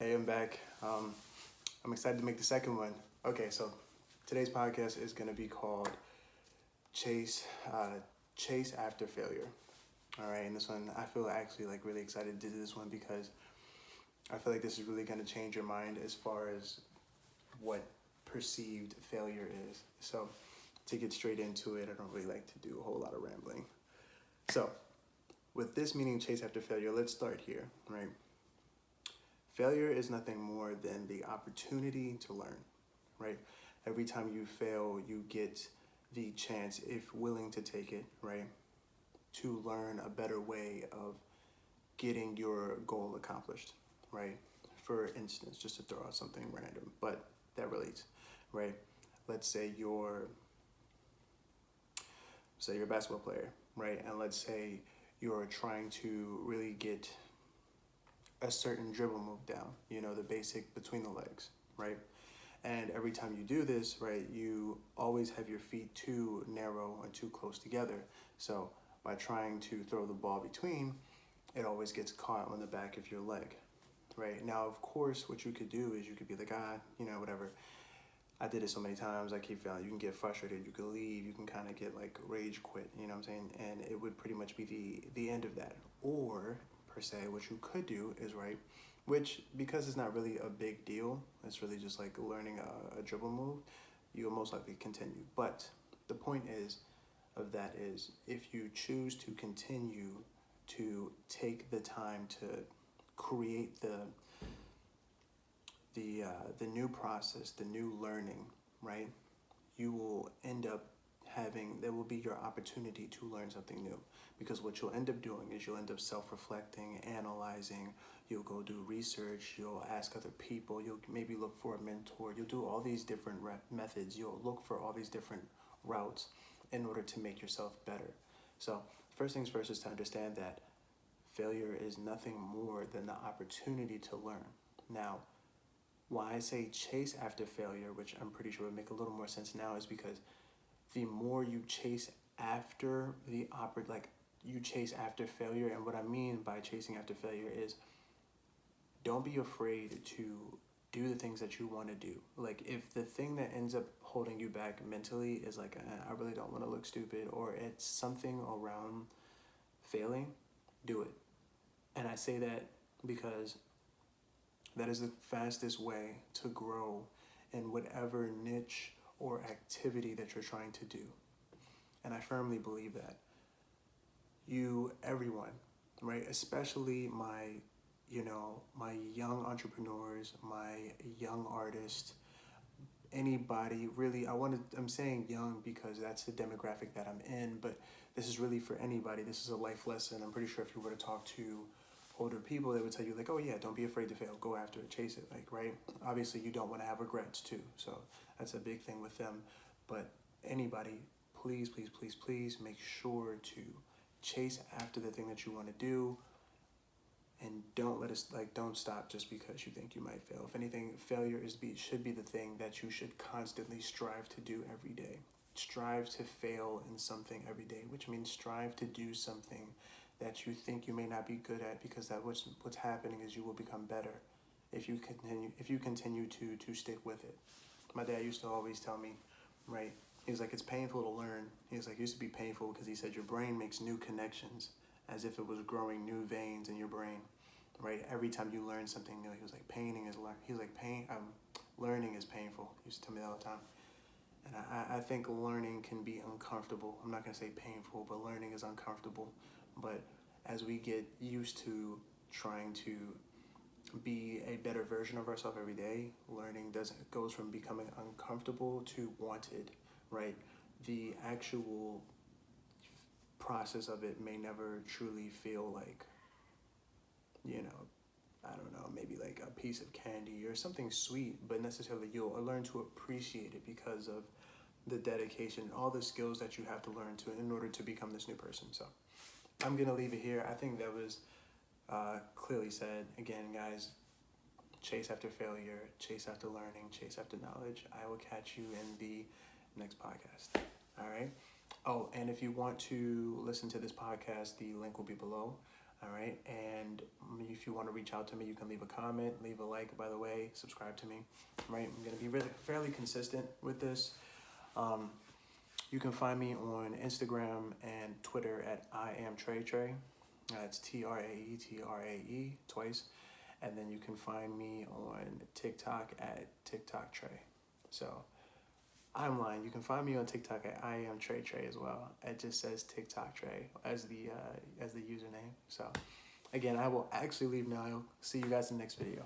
Hey, I'm back. I'm excited to make the second one. Okay, so today's podcast is going to be called Chase Chase After Failure. All right, and this one I feel actually like really excited to do this one because I feel like this is really going to change your mind as far as what perceived failure is. So to get straight into it, I don't really like to do a whole lot of rambling. So with this meaning chase after failure, let's start here, right? Failure is nothing more than the opportunity to learn, right? Every time you fail, you get the chance, if willing to take it, right, to learn a better way of getting your goal accomplished, right? For instance, just to throw out something random, but that relates, right? Let's say you're a basketball player, right? And let's say you're trying to really get a certain dribble move down, the basic between the legs, right? And every time you do this, right, you always have your feet too narrow and too close together. So by trying to throw the ball between, it always gets caught on the back of your leg, right? Now, of course, what you could do is you could be like, whatever. I did it so many times, I keep failing. You can get frustrated, you can leave, you can kind of get like rage quit, you know what I'm saying? And it would pretty much be the end of that. Or, per se, what you could do is, right, which because it's not really a big deal, it's really just like learning a dribble move, you'll most likely continue. But the point of that is if you choose to continue to take the time to create the new process, the new learning, right? You will end up there will be your opportunity to learn something new. Because what you'll end up doing is you'll end up self-reflecting, analyzing, you'll go do research, you'll ask other people, you'll maybe look for a mentor, you'll do all these different methods, you'll look for all these different routes in order to make yourself better. So first things first is to understand that failure is nothing more than the opportunity to learn. Now, why I say chase after failure, which I'm pretty sure would make a little more sense now, is because the more you chase after you chase after failure. And what I mean by chasing after failure is don't be afraid to do the things that you want to do. Like if the thing that ends up holding you back mentally is like, I really don't want to look stupid, or it's something around failing, do it. And I say that because that is the fastest way to grow in whatever niche or activity that you're trying to do. And I firmly believe that everyone, right, especially my young entrepreneurs, my young artists, anybody really, I'm saying young because that's the demographic that I'm in, but this is really for anybody. This is a life lesson. I'm pretty sure if you were to talk to older people, they would tell you like, oh yeah, don't be afraid to fail, go after it, chase it, like, right? Obviously you don't want to have regrets too, so that's a big thing with them. But anybody, please, please, please, please make sure to chase after the thing that you want to do, and don't stop just because you think you might fail. If anything, failure should be the thing that you should constantly strive to do every day. Strive to fail in something every day, which means strive to do something that you think you may not be good at, because what's happening is you will become better if you continue to stick with it. My dad used to always tell me, right? He was like, it's painful to learn. He was like, it used to be painful because he said your brain makes new connections as if it was growing new veins in your brain, right? Every time you learn something new, he was like, learning is painful. He used to tell me that all the time. And I think learning can be uncomfortable. I'm not going to say painful, but learning is uncomfortable. But as we get used to trying to be a better version of ourselves every day, learning goes from becoming uncomfortable to wanted, right? The actual process of it may never truly feel like, I don't know, maybe like a piece of candy or something sweet, but necessarily you'll learn to appreciate it because of the dedication, all the skills that you have to learn in order to become this new person. So I'm going to leave it here. I think that was clearly said. Again, guys, chase after failure, chase after learning, chase after knowledge. I will catch you in the next podcast. All right. Oh, and if you want to listen to this podcast, the link will be below. All right, and if you want to reach out to me, you can leave a comment, leave a like, by the way, subscribe to me. Right, I'm gonna be really fairly consistent with this. You can find me on Instagram and Twitter at I am Trey Trey. That's TRAE twice, and then you can find me on TikTok at TikTok Trey. So I'm lying. You can find me on TikTok at I am Trey Trey as well. It just says TikTok Trey as the username. So again, I will actually leave now. I'll see you guys in the next video.